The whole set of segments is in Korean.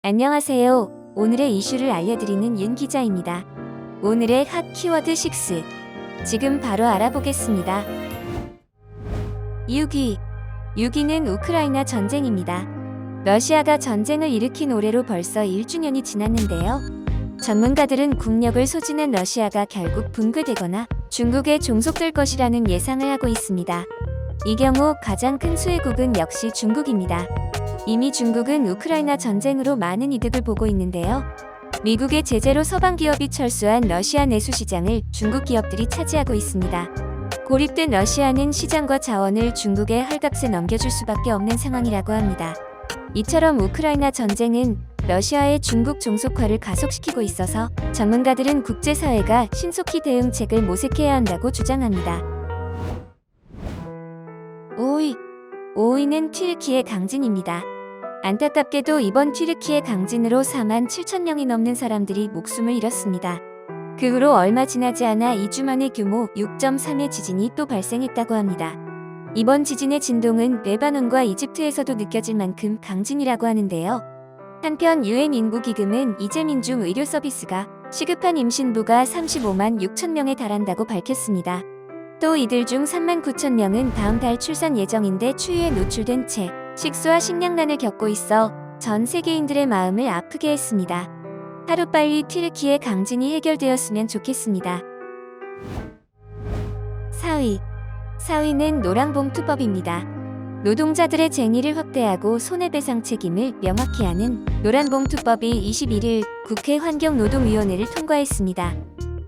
안녕하세요. 오늘의 이슈를 알려드리는 윤 기자입니다. 오늘의 핫 키워드 6. 지금 바로 알아보겠습니다. 6위. 6위는 우크라이나 전쟁입니다. 러시아가 전쟁을 일으킨 올해로 벌써 1주년이 지났는데요. 전문가들은 국력을 소진한 러시아가 결국 붕괴되거나 중국에 종속될 것이라는 예상을 하고 있습니다. 이 경우 가장 큰 수혜국은 역시 중국입니다. 이미 중국은 우크라이나 전쟁으로 많은 이득을 보고 있는데요. 미국의 제재로 서방 기업이 철수한 러시아 내수 시장을 중국 기업들이 차지하고 있습니다. 고립된 러시아는 시장과 자원을 중국에 헐값에 넘겨줄 수밖에 없는 상황이라고 합니다. 이처럼 우크라이나 전쟁은 러시아의 중국 종속화를 가속시키고 있어서 전문가들은 국제사회가 신속히 대응책을 모색해야 한다고 주장합니다. 5위는 튀르키예 강진입니다. 안타깝게도 이번 튀르키예 강진으로 4만 7천 명이 넘는 사람들이 목숨을 잃었습니다. 그 후로 얼마 지나지 않아 2주 만에 규모 6.3의 지진이 또 발생했다고 합니다. 이번 지진의 진동은 레바논과 이집트에서도 느껴질 만큼 강진이라고 하는데요. 한편 유엔 인구기금은 이재민 중 의료 서비스가 시급한 임신부가 35만 6천 명에 달한다고 밝혔습니다. 또 이들 중 3만 9천 명은 다음 달 출산 예정인데 추위에 노출된 채 식수와 식량난을 겪고 있어 전 세계인들의 마음을 아프게 했습니다. 하루빨리 튀르키예 강진이 해결되었으면 좋겠습니다. 4위는 노란봉투법입니다. 노동자들의 쟁의를 확대하고 손해배상 책임을 명확히 하는 노란봉투법이 21일 국회 환경노동위원회를 통과했습니다.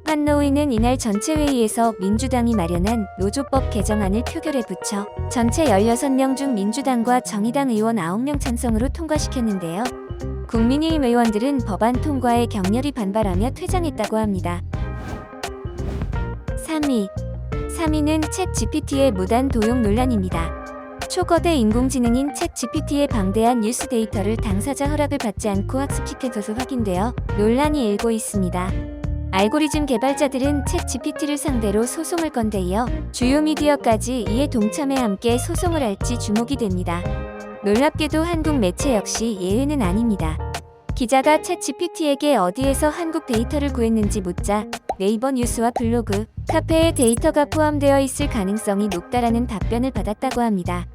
환노위는 이날 전체 회의에서 민주당이 마련한 노조법 개정안을 표결에 붙여 전체 16명 중 민주당과 정의당 의원 9명 찬성으로 통과시켰는데요. 국민의힘 의원들은 법안 통과에 격렬히 반발하며 퇴장했다고 합니다. 3위는 챗GPT의 무단 도용 논란입니다. 초거대 인공지능인 챗GPT의 방대한 뉴스 데이터를 당사자 허락을 받지 않고 학습시킨 것으로 확인되어 논란이 일고 있습니다. 알고리즘 개발자들은 챗GPT를 상대로 소송을 건데 이어 주요 미디어까지 이에 동참해 함께 소송을 할지 주목이 됩니다. 놀랍게도 한국 매체 역시 예외는 아닙니다. 기자가 챗GPT에게 어디에서 한국 데이터를 구했는지 묻자 네이버 뉴스와 블로그, 카페에 데이터가 포함되어 있을 가능성이 높다라는 답변을 받았다고 합니다.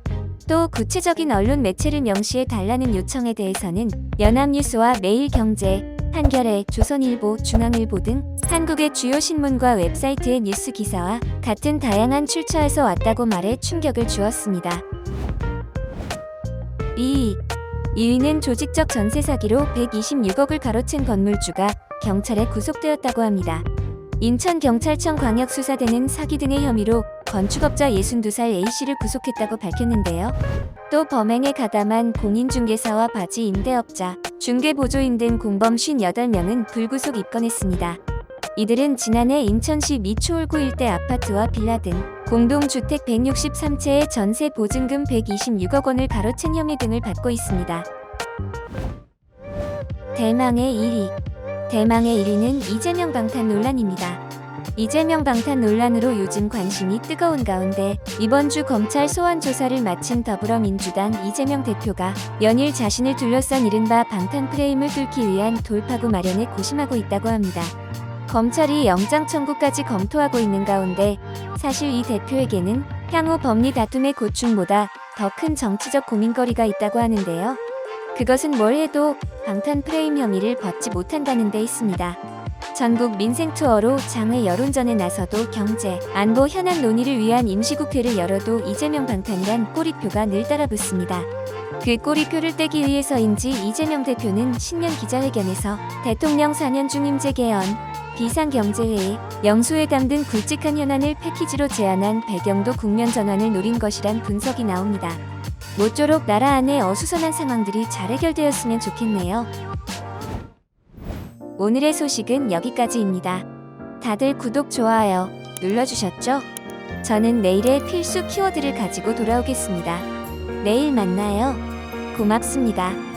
또 구체적인 언론 매체를 명시해 달라는 요청에 대해서는 연합뉴스와 매일경제, 한겨레, 조선일보, 중앙일보 등 한국의 주요 신문과 웹사이트의 뉴스 기사와 같은 다양한 출처에서 왔다고 말해 충격을 주었습니다. 2위는 조직적 전세 사기로 126억을 가로챈 건물주가 경찰에 구속되었다고 합니다. 인천경찰청 광역수사대는 사기 등의 혐의로 건축업자 62살 A씨를 구속했다고 밝혔는데요. 또 범행에 가담한 공인중개사와 바지 임대업자, 중개보조인 등 공범 58명은 불구속 입건했습니다. 이들은 지난해 인천시 미추홀구 일대 아파트와 빌라 등 공동주택 163채의 전세 보증금 126억 원을 가로챈 혐의 등을 받고 있습니다. 대망의 1위는 이재명 방탄 논란입니다. 이재명 방탄 논란으로 요즘 관심이 뜨거운 가운데 이번 주 검찰 소환 조사를 마친 더불어민주당 이재명 대표가 연일 자신을 둘러싼 이른바 방탄 프레임을 뚫기 위한 돌파구 마련에 고심하고 있다고 합니다. 검찰이 영장 청구까지 검토하고 있는 가운데 사실 이 대표에게는 향후 법리 다툼의 고충보다 더 큰 정치적 고민거리가 있다고 하는데요. 그것은 뭘 해도 방탄 프레임 혐의를 벗지 못한다는 데 있습니다. 전국 민생 투어로 장외 여론전에 나서도 경제, 안보 현안 논의를 위한 임시국회를 열어도 이재명 방탄이란 꼬리표가 늘 따라붙습니다. 그 꼬리표를 떼기 위해서인지 이재명 대표는 신년 기자회견에서 대통령 4년 중 임제 개헌, 비상경제회의, 영수회담 등 굵직한 현안을 패키지로 제안한 배경도 국면 전환을 노린 것이란 분석이 나옵니다. 모쪼록 나라 안에 어수선한 상황들이 잘 해결되었으면 좋겠네요. 오늘의 소식은 여기까지입니다. 다들 구독, 좋아요 눌러주셨죠? 저는 내일의 필수 키워드를 가지고 돌아오겠습니다. 내일 만나요. 고맙습니다.